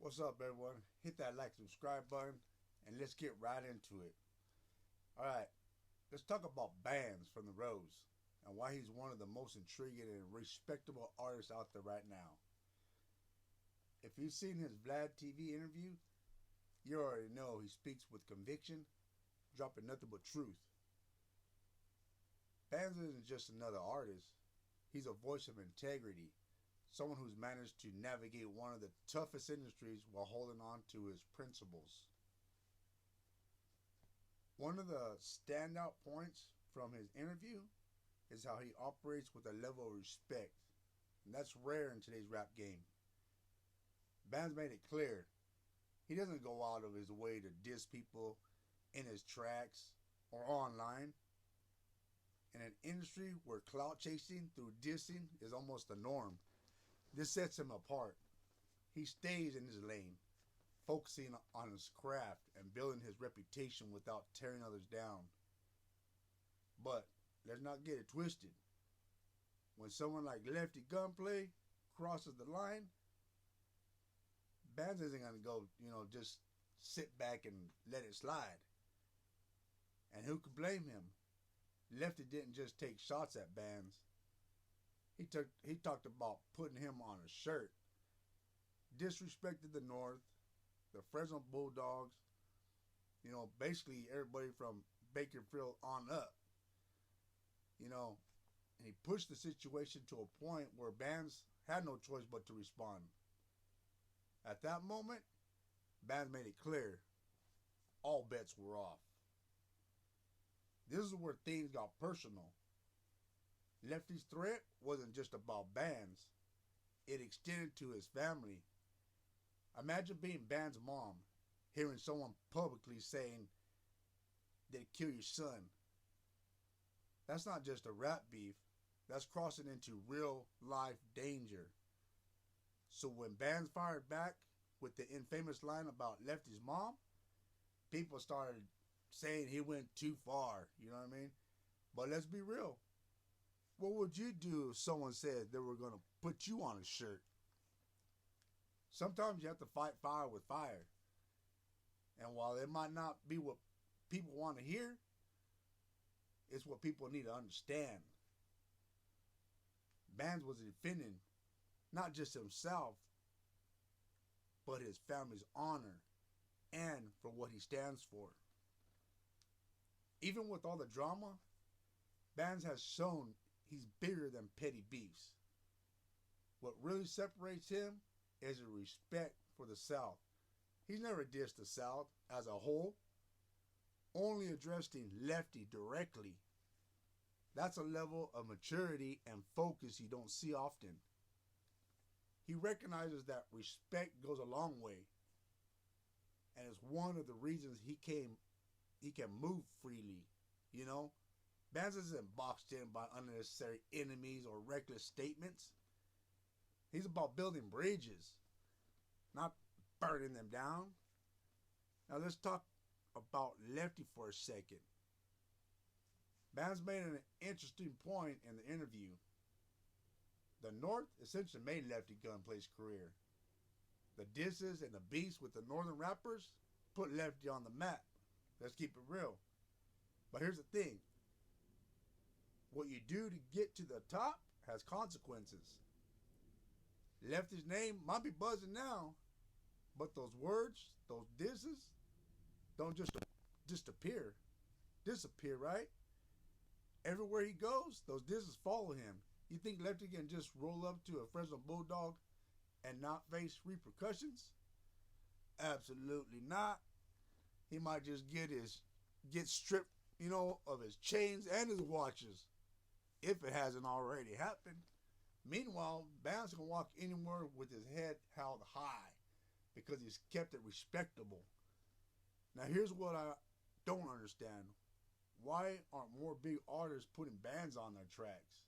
What's up, everyone? Hit that like, subscribe button, and let's get right into it. All right, let's talk about bands from the Rose and why he's one of the most intriguing and respectable artists out there right now. If you've seen his Vlad TV interview, you already know he speaks with conviction, dropping nothing but truth. Bands isn't just another artist, he's a voice of integrity, someone who's managed to navigate one of the toughest industries while holding on to his principles. One of the standout points from his interview is how he operates with a level of respect, and that's rare in today's rap game. Band's made it clear he doesn't go out of his way to diss people in his tracks or online. In an industry where clout chasing through dissing is almost the norm, this sets him apart. He stays in his lane, focusing on his craft and building his reputation without tearing others down. But let's not get it twisted. When someone like Lefty Gunplay crosses the line, Bands isn't gonna go, just sit back and let it slide. And who could blame him? Lefty didn't just take shots at Bands. He talked about putting him on a shirt. Disrespected the North, the Fresno Bulldogs, basically everybody from Bakerfield on up. And he pushed the situation to a point where Bands had no choice but to respond. At that moment, Bands made it clear all bets were off. This is where things got personal. Lefty's threat wasn't just about Bands, it extended to his family. Imagine being Band's mom, hearing someone publicly saying they'd kill your son. That's not just a rap beef, that's crossing into real life danger. So when Bands fired back with the infamous line about Lefty's mom, people started saying he went too far, you know what I mean? But let's be real. What would you do if someone said they were going to put you on a shirt? Sometimes you have to fight fire with fire. And while it might not be what people want to hear, it's what people need to understand. Bands was defending not just himself, but his family's honor and for what he stands for. Even with all the drama, Bands has shown he's bigger than petty beefs. What really separates him is a respect for the South. He's never dissed the South as a whole, only addressing Lefty directly. That's a level of maturity and focus you don't see often. He recognizes that respect goes a long way, and it's one of the reasons he can move freely. Bands isn't boxed in by unnecessary enemies or reckless statements. He's about building bridges, not burning them down. Now let's talk about Lefty for a second. Bands made an interesting point in the interview. The North essentially made Lefty Gunplay's career. The disses and the beats with the northern rappers put Lefty on the map. Let's keep it real. But here's the thing. What you do to get to the top has consequences. Lefty's name might be buzzing now, but those words, those disses, don't just disappear, right? Everywhere he goes, those disses follow him. You think Lefty can just roll up to a Fresno Bulldog and not face repercussions? Absolutely not. He might just get stripped, of his chains and his watches, if it hasn't already happened. Meanwhile, Bands can walk anywhere with his head held high because he's kept it respectable. Now here's what I don't understand. Why aren't more big artists putting Bands on their tracks?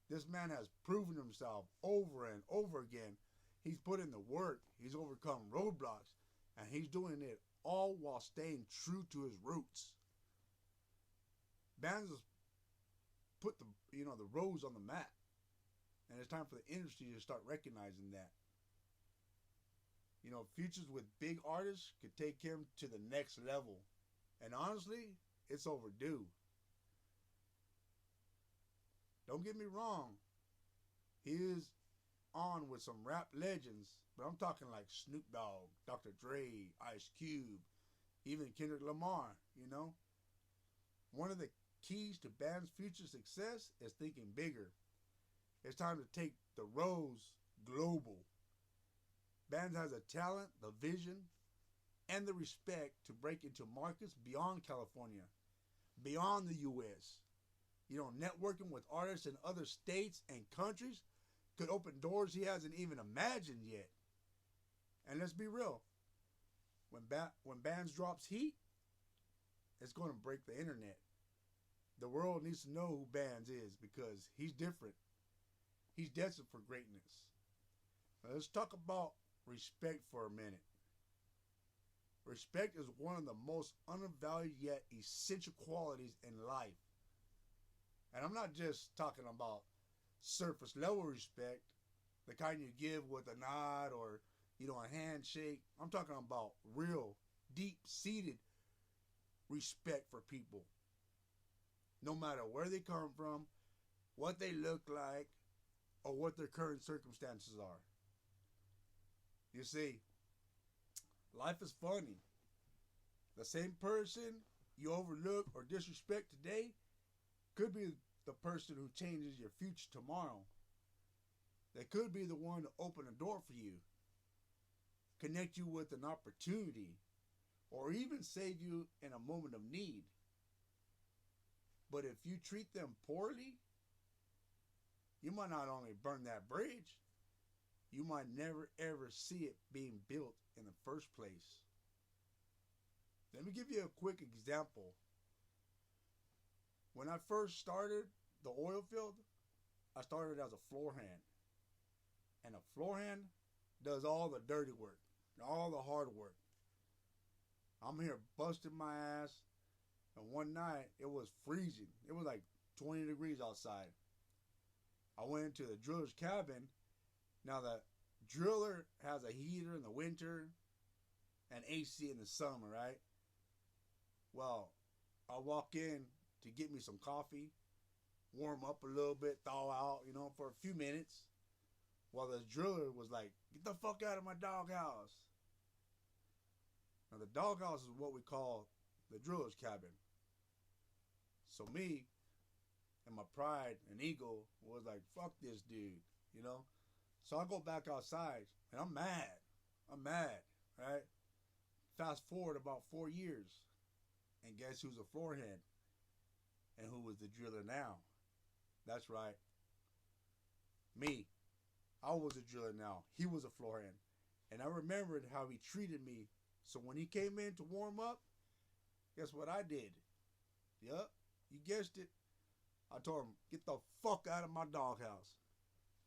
This man has proven himself over and over again. He's put in the work, he's overcome roadblocks, and he's doing it all while staying true to his roots. Bands has put the Rose on the map. And it's time for the industry to start recognizing that. Futures with big artists could take him to the next level. And honestly, it's overdue. Don't get me wrong, he is on with some rap legends, but I'm talking like Snoop Dogg, Dr. Dre, Ice Cube, even Kendrick Lamar. One of the keys to band's future success is thinking bigger. It's time to take the rose global. Bands has a talent, the vision, and the respect to break into markets beyond California, beyond the US. Networking with artists in other states and countries could open doors he hasn't even imagined yet. And let's be real, when bands drops heat, it's going to break the internet. The world needs to know who Bands is because he's different. He's destined for greatness. Now let's talk about respect for a minute. Respect is one of the most undervalued yet essential qualities in life. And I'm not just talking about surface level respect, the kind you give with a nod or, a handshake. I'm talking about real, deep seated respect for people. No matter where they come from, what they look like, or what their current circumstances are. You see, life is funny. The same person you overlook or disrespect today could be the person who changes your future tomorrow. They could be the one to open a door for you, connect you with an opportunity, or even save you in a moment of need. But if you treat them poorly, you might not only burn that bridge, you might never ever see it being built in the first place. Let me give you a quick example. When I first started the oil field, I started as a floor hand. And a floor hand does all the dirty work, all the hard work. I'm here busting my ass. And one night, it was freezing. It was like 20 degrees outside. I went into the driller's cabin. Now, the driller has a heater in the winter and AC in the summer, right? Well, I walk in to get me some coffee, warm up a little bit, thaw out, for a few minutes. While the driller was like, "Get the fuck out of my doghouse." Now, the doghouse is what we call the driller's cabin. So me and my pride and ego was like, fuck this dude. So I go back outside and I'm mad, right? Fast forward about 4 years and guess who's a floor hand and who was the driller now? That's right, me. I was a driller now. He was a floor hand. And I remembered how he treated me. So when he came in to warm up, guess what I did? Yup, you guessed it. I told him, get the fuck out of my doghouse.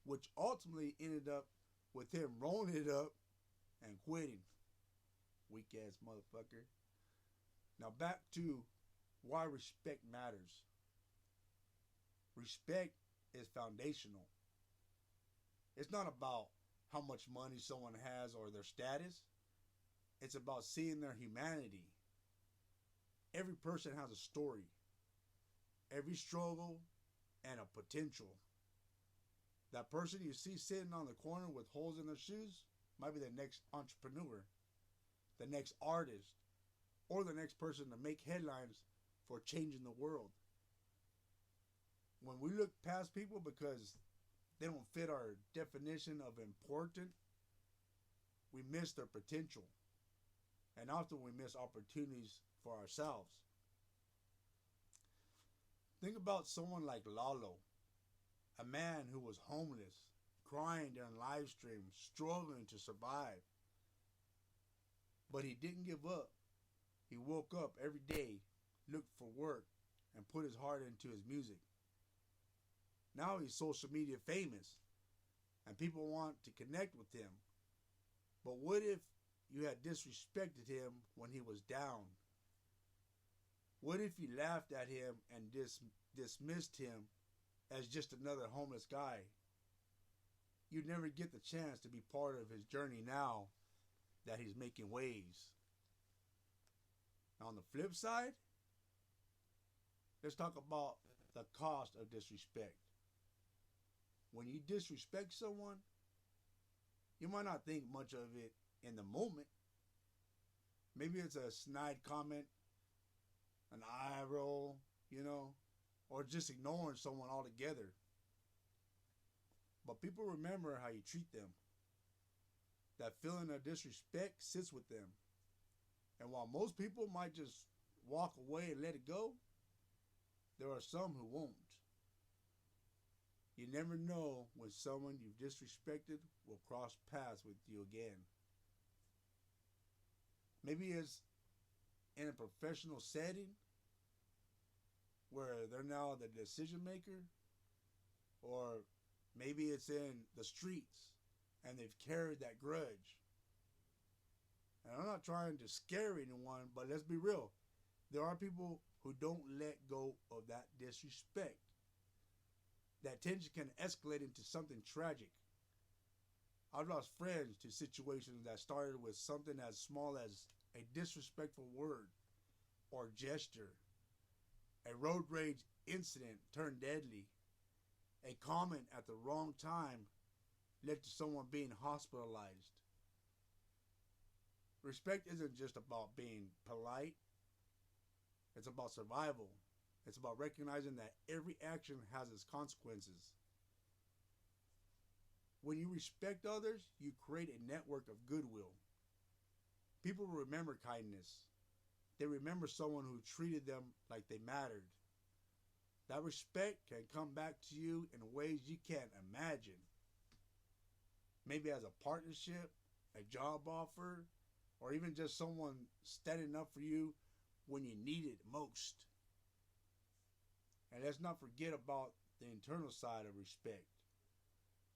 Which ultimately ended up with him rolling it up and quitting. Weak ass motherfucker. Now back to why respect matters. Respect is foundational. It's not about how much money someone has or their status. It's about seeing their humanity. Every person has a story, every struggle, and a potential. That person you see sitting on the corner with holes in their shoes might be the next entrepreneur, the next artist, or the next person to make headlines for changing the world. When we look past people because they don't fit our definition of important, we miss their potential. And often we miss opportunities for ourselves. Think about someone like Lalo, a man who was homeless, crying during live streams, struggling to survive. But he didn't give up. He woke up every day, looked for work, and put his heart into his music. Now he's social media famous, and people want to connect with him. But what if you had disrespected him when he was down? What if you laughed at him and dismissed him as just another homeless guy? You'd never get the chance to be part of his journey now that he's making waves. Now, on the flip side, let's talk about the cost of disrespect. When you disrespect someone, you might not think much of it in the moment. Maybe it's a snide comment, an eye roll, or just ignoring someone altogether. But people remember how you treat them. That feeling of disrespect sits with them. And while most people might just walk away and let it go, there are some who won't. You never know when someone you've disrespected will cross paths with you again. Maybe it's in a professional setting where they're now the decision maker, or maybe it's in the streets and they've carried that grudge. And I'm not trying to scare anyone, but let's be real. There are people who don't let go of that disrespect. That tension can escalate into something tragic. I've lost friends to situations that started with something as small as a disrespectful word or gesture. A road rage incident turned deadly. A comment at the wrong time led to someone being hospitalized. Respect isn't just about being polite. It's about survival. It's about recognizing that every action has its consequences. When you respect others, you create a network of goodwill. People remember kindness. They remember someone who treated them like they mattered. That respect can come back to you in ways you can't imagine. Maybe as a partnership, a job offer, or even just someone standing up for you when you need it most. And let's not forget about the internal side of respect.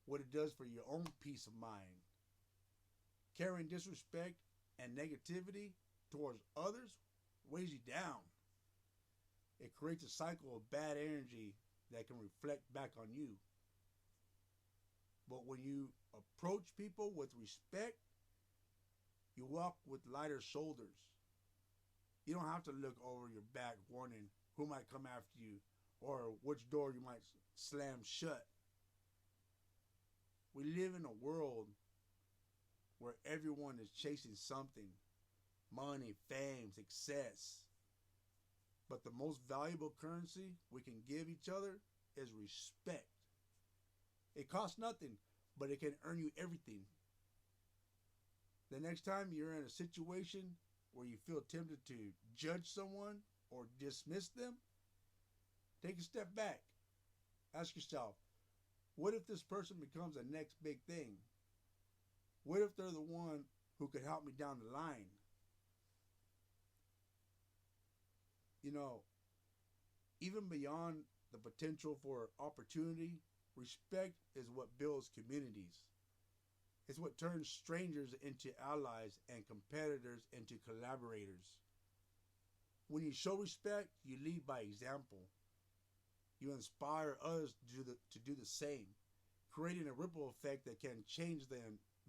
What it does for your own peace of mind. Carrying disrespect and negativity towards others weighs you down. It creates a cycle of bad energy that can reflect back on you. But when you approach people with respect, you walk with lighter shoulders. You don't have to look over your back warning who might come after you or which door you might slam shut. We live in a world where everyone is chasing something: money, fame, success. But the most valuable currency we can give each other is respect. It costs nothing, but it can earn you everything. The next time you're in a situation where you feel tempted to judge someone or dismiss them, take a step back. Ask yourself, what if this person becomes the next big thing? What if they're the one who could help me down the line? Even beyond the potential for opportunity, respect is what builds communities. It's what turns strangers into allies and competitors into collaborators. When you show respect, you lead by example. You inspire others to do the same, creating a ripple effect that can change the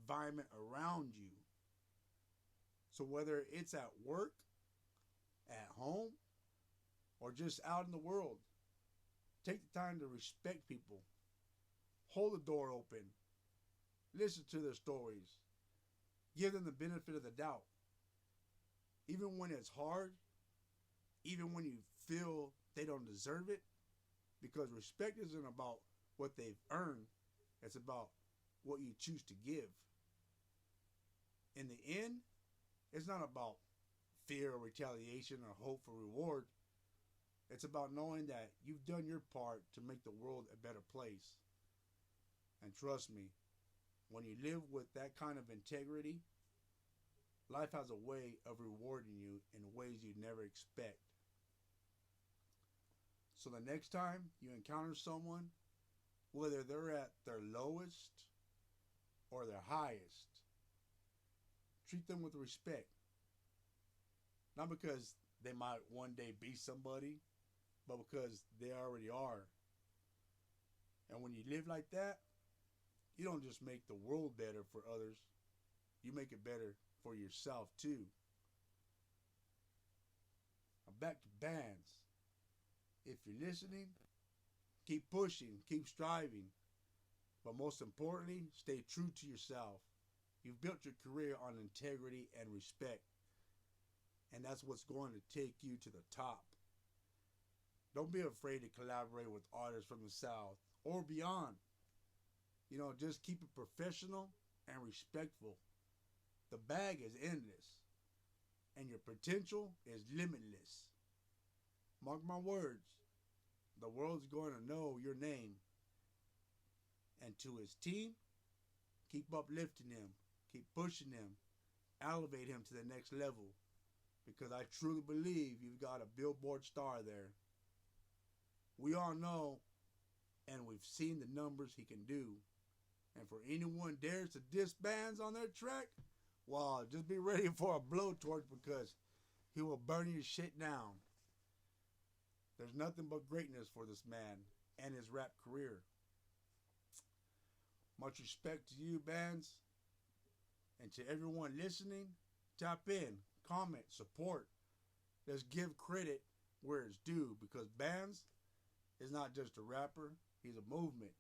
environment around you. So whether it's at work, at home, or just out in the world, take the time to respect people. Hold the door open. Listen to their stories. Give them the benefit of the doubt. Even when it's hard, even when you feel they don't deserve it, because respect isn't about what they've earned, it's about what you choose to give. In the end, it's not about fear or retaliation or hope for reward. It's about knowing that you've done your part to make the world a better place. And trust me, when you live with that kind of integrity, life has a way of rewarding you in ways you'd never expect. So the next time you encounter someone, whether they're at their lowest or their highest, treat them with respect. Not because they might one day be somebody, but because they already are. And when you live like that, you don't just make the world better for others, you make it better for yourself too. Now back to bands. If you're listening, keep pushing, keep striving, but most importantly, stay true to yourself. You've built your career on integrity and respect, and that's what's going to take you to the top. Don't be afraid to collaborate with artists from the South or beyond. Just keep it professional and respectful. The bag is endless, and your potential is limitless. Mark my words, the world's going to know your name. And to his team, keep uplifting him, keep pushing him, elevate him to the next level. Because I truly believe you've got a Billboard star there. We all know and we've seen the numbers he can do. And for anyone dares to diss bands on their track, well, just be ready for a blowtorch because he will burn your shit down. There's nothing but greatness for this man and his rap career. Much respect to you, bands. And to everyone listening, tap in, comment, support. Let's give credit where it's due because bands is not just a rapper, he's a movement.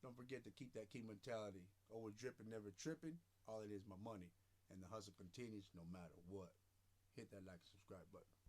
Don't forget to keep that key mentality. Always dripping, never tripping. All it is, my money. And the hustle continues no matter what. Hit that like and subscribe button.